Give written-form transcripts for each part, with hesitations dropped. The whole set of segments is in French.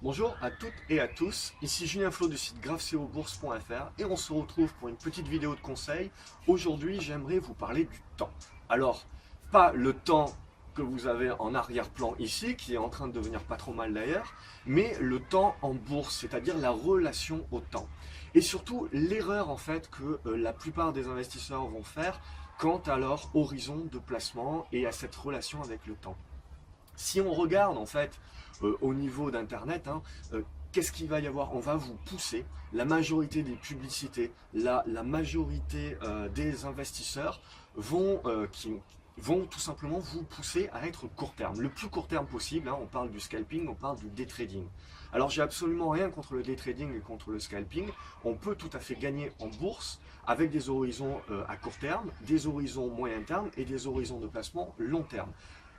Bonjour à toutes et à tous, ici Julien Flo du site graphcobourse.fr et on se retrouve pour une petite vidéo de conseil. Aujourd'hui, j'aimerais vous parler du temps. Alors, pas le temps que vous avez en arrière-plan ici, qui est en train de devenir pas trop mal d'ailleurs, mais le temps en bourse, c'est-à-dire la relation au temps. Et surtout, l'erreur en fait que la plupart des investisseurs vont faire quant à leur horizon de placement et à cette relation avec le temps. Si on regarde en fait au niveau d'Internet, qu'est-ce qu'il va y avoir? On va vous pousser, la majorité des publicités, la majorité des investisseurs vont tout simplement vous pousser à être court terme, le plus court terme possible. On parle du scalping, on parle du day trading. Alors j'ai absolument rien contre le day trading et contre le scalping. On peut tout à fait gagner en bourse avec des horizons à court terme, des horizons moyen terme et des horizons de placement long terme.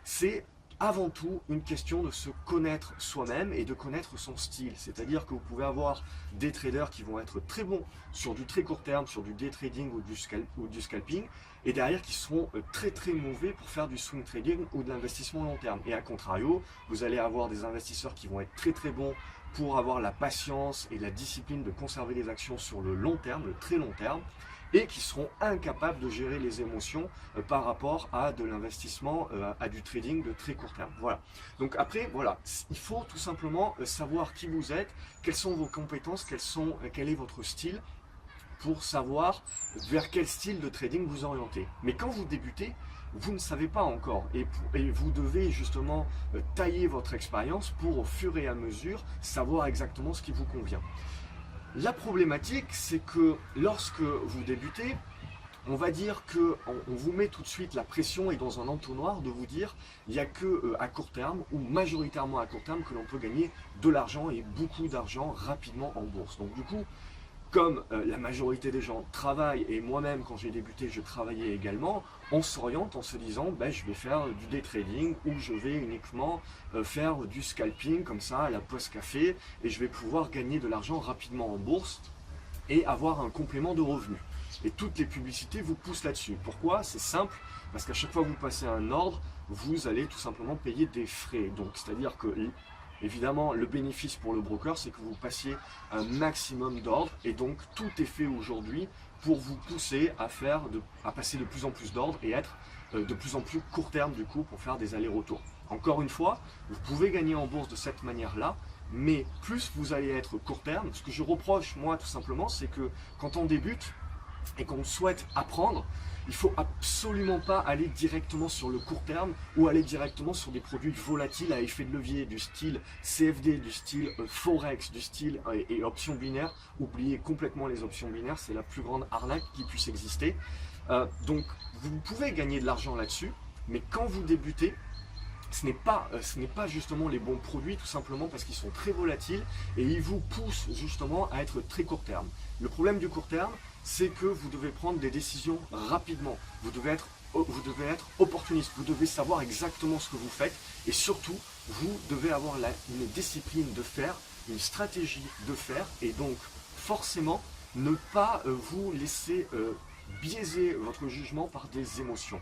C'est avant tout une question de se connaître soi-même et de connaître son style. C'est-à-dire que vous pouvez avoir des traders qui vont être très bons sur du très court terme, sur du day trading ou du scalping, et derrière qui seront très très mauvais pour faire du swing trading ou de l'investissement long terme. Et à contrario, vous allez avoir des investisseurs qui vont être très très bons pour avoir la patience et la discipline de conserver les actions sur le long terme, le très long terme, et qui seront incapables de gérer les émotions par rapport à de l'investissement, à du trading de très court terme. Voilà. Donc après, voilà, il faut tout simplement savoir qui vous êtes, quelles sont vos compétences, quel est votre style, pour savoir vers quel style de trading vous orientez. Mais quand vous débutez, vous ne savez pas encore et vous devez justement tailler votre expérience pour au fur et à mesure savoir exactement ce qui vous convient. La problématique, c'est que lorsque vous débutez, on va dire qu'on vous met tout de suite la pression et dans un entonnoir de vous dire il n'y a que à court terme ou majoritairement à court terme que l'on peut gagner de l'argent et beaucoup d'argent rapidement en bourse. Donc du coup, comme la majorité des gens travaillent, et moi-même quand j'ai débuté je travaillais également, on s'oriente en se disant je vais faire du day trading ou je vais uniquement faire du scalping comme ça à la pause café et je vais pouvoir gagner de l'argent rapidement en bourse et avoir un complément de revenus. Et toutes les publicités vous poussent là-dessus. Pourquoi? C'est simple, parce qu'à chaque fois que vous passez un ordre, vous allez tout simplement payer des frais. Donc c'est-à-dire que évidemment, le bénéfice pour le broker, c'est que vous passiez un maximum d'ordres et donc tout est fait aujourd'hui pour vous pousser à passer de plus en plus d'ordres et être de plus en plus court terme du coup pour faire des allers-retours. Encore une fois, vous pouvez gagner en bourse de cette manière-là, mais plus vous allez être court terme, ce que je reproche moi tout simplement, c'est que quand on débute et qu'on souhaite apprendre, il ne faut absolument pas aller directement sur le court terme ou aller directement sur des produits volatiles à effet de levier du style CFD, du style Forex, du style et options binaires. Oubliez complètement les options binaires, c'est la plus grande arnaque qui puisse exister. Donc vous pouvez gagner de l'argent là-dessus, mais quand vous débutez, ce n'est pas justement les bons produits, tout simplement parce qu'ils sont très volatiles et ils vous poussent justement à être très court terme. Le problème du court terme, c'est que vous devez prendre des décisions rapidement. Vous devez être opportuniste, vous devez savoir exactement ce que vous faites et surtout, vous devez avoir une discipline de faire, une stratégie de faire et donc forcément ne pas vous laisser biaiser votre jugement par des émotions.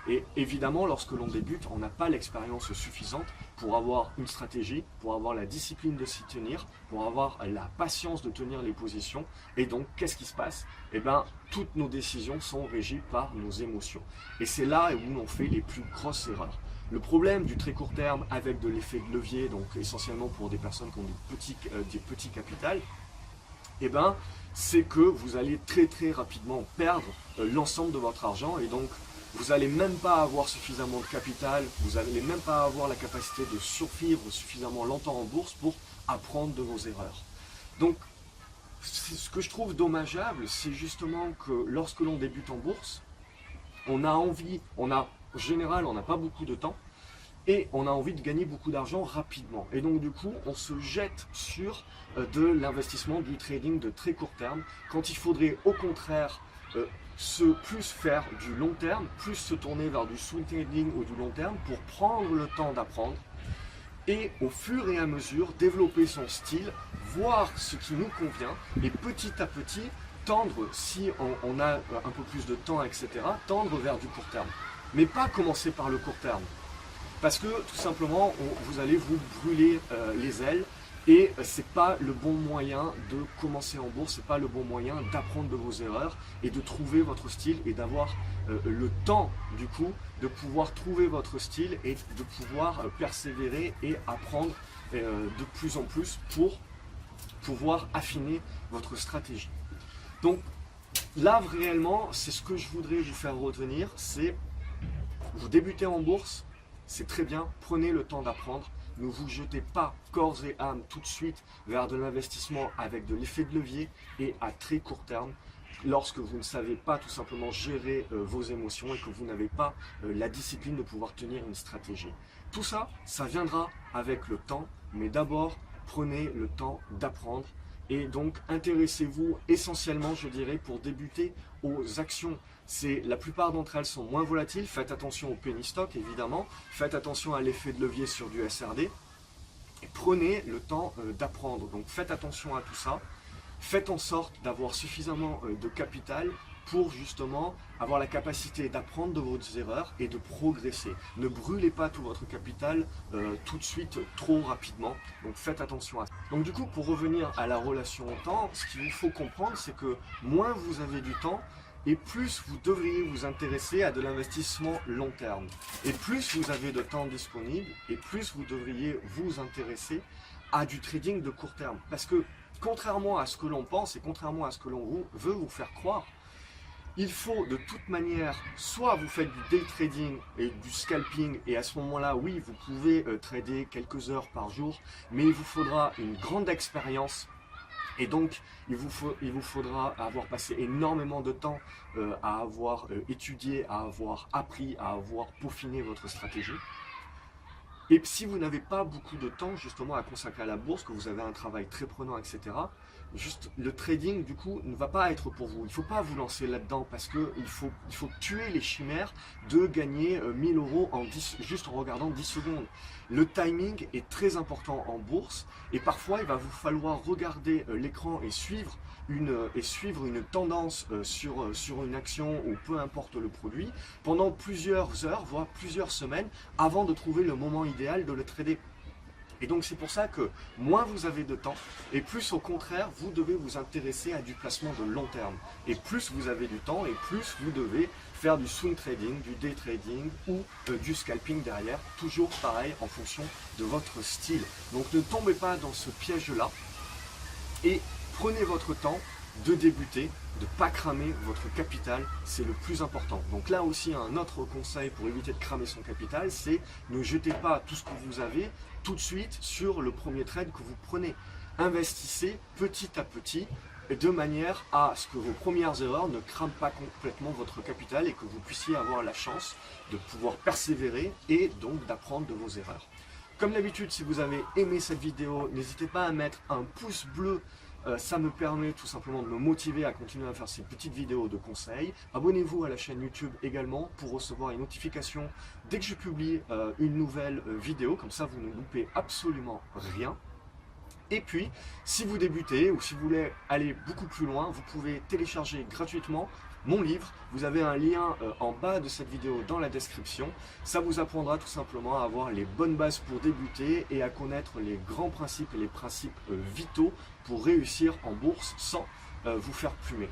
Et évidemment, lorsque l'on débute, on n'a pas l'expérience suffisante pour avoir une stratégie, pour avoir la discipline de s'y tenir, pour avoir la patience de tenir les positions. Et donc, qu'est-ce qui se passe? Toutes nos décisions sont régies par nos émotions. Et c'est là où on fait les plus grosses erreurs. Le problème du très court terme avec de l'effet de levier, donc essentiellement pour des personnes qui ont des petits capitals, c'est que vous allez très très rapidement perdre l'ensemble de votre argent et donc vous n'allez même pas avoir suffisamment de capital, vous n'allez même pas avoir la capacité de survivre suffisamment longtemps en bourse pour apprendre de vos erreurs. Donc, ce que je trouve dommageable, c'est justement que lorsque l'on débute en bourse, on a envie, en général, on n'a pas beaucoup de temps, et on a envie de gagner beaucoup d'argent rapidement. Et donc du coup, on se jette sur de l'investissement, du trading de très court terme, quand il faudrait au contraire plus faire du long terme, plus se tourner vers du swing trading ou du long terme pour prendre le temps d'apprendre et au fur et à mesure développer son style, voir ce qui nous convient et petit à petit tendre, si on a un peu plus de temps, etc., tendre vers du court terme. Mais pas commencer par le court terme. Parce que tout simplement, vous allez vous brûler les ailes Et c'est pas le bon moyen de commencer en bourse, c'est pas le bon moyen d'apprendre de vos erreurs et de trouver votre style et d'avoir le temps du coup de trouver votre style et de pouvoir persévérer et apprendre de plus en plus pour pouvoir affiner votre stratégie. Donc là réellement, c'est ce que je voudrais vous faire retenir, c'est vous débutez en bourse, c'est très bien, prenez le temps d'apprendre. Ne vous jetez pas corps et âme tout de suite vers de l'investissement avec de l'effet de levier et à très court terme lorsque vous ne savez pas tout simplement gérer vos émotions et que vous n'avez pas la discipline de pouvoir tenir une stratégie. Tout ça, ça viendra avec le temps, mais d'abord prenez le temps d'apprendre et donc intéressez-vous essentiellement, je dirais, pour débuter aux actions. La plupart d'entre elles sont moins volatiles, faites attention au penny stock évidemment, faites attention à l'effet de levier sur du SRD, et prenez le temps d'apprendre, donc faites attention à tout ça, faites en sorte d'avoir suffisamment de capital pour justement avoir la capacité d'apprendre de vos erreurs et de progresser. Ne brûlez pas tout votre capital tout de suite trop rapidement, donc faites attention à ça. Donc du coup, pour revenir à la relation au temps, ce qu'il vous faut comprendre, c'est que moins vous avez du temps, et plus vous devriez vous intéresser à de l'investissement long terme. Et plus vous avez de temps disponible, et plus vous devriez vous intéresser à du trading de court terme. Parce que contrairement à ce que l'on pense et contrairement à ce que l'on veut vous faire croire, il faut de toute manière, soit vous faites du day trading et du scalping, et à ce moment-là, oui, vous pouvez trader quelques heures par jour, mais il vous faudra une grande expérience. Et donc, il vous faudra avoir passé énormément de temps à avoir étudié, à avoir appris, à avoir peaufiné votre stratégie. Et si vous n'avez pas beaucoup de temps justement à consacrer à la bourse, que vous avez un travail très prenant, etc., juste le trading du coup ne va pas être pour vous. Il ne faut pas vous lancer là-dedans parce qu'il faut tuer les chimères de gagner 1000 euros juste en regardant 10 secondes. Le timing est très important en bourse et parfois il va vous falloir regarder l'écran et suivre une tendance sur une action ou peu importe le produit pendant plusieurs heures, voire plusieurs semaines avant de trouver le moment idéal de le trader. Et donc c'est pour ça que moins vous avez de temps et plus au contraire vous devez vous intéresser à du placement de long terme. Et plus vous avez du temps et plus vous devez faire du swing trading, du day trading ou du scalping derrière, toujours pareil en fonction de votre style. Donc ne tombez pas dans ce piège-là et prenez votre temps de débuter, de ne pas cramer votre capital, c'est le plus important. Donc là aussi, un autre conseil pour éviter de cramer son capital, c'est ne jetez pas tout ce que vous avez tout de suite sur le premier trade que vous prenez. Investissez petit à petit de manière à ce que vos premières erreurs ne crament pas complètement votre capital et que vous puissiez avoir la chance de pouvoir persévérer et donc d'apprendre de vos erreurs. Comme d'habitude, si vous avez aimé cette vidéo, n'hésitez pas à mettre un pouce bleu. Ça me permet tout simplement de me motiver à continuer à faire ces petites vidéos de conseils. Abonnez-vous à la chaîne YouTube également pour recevoir une notification dès que je publie une nouvelle vidéo. Comme ça, vous ne loupez absolument rien. Et puis, si vous débutez ou si vous voulez aller beaucoup plus loin, vous pouvez télécharger gratuitement mon livre. Vous avez un lien en bas de cette vidéo dans la description. Ça vous apprendra tout simplement à avoir les bonnes bases pour débuter et à connaître les grands principes et les principes vitaux pour réussir en bourse sans vous faire plumer.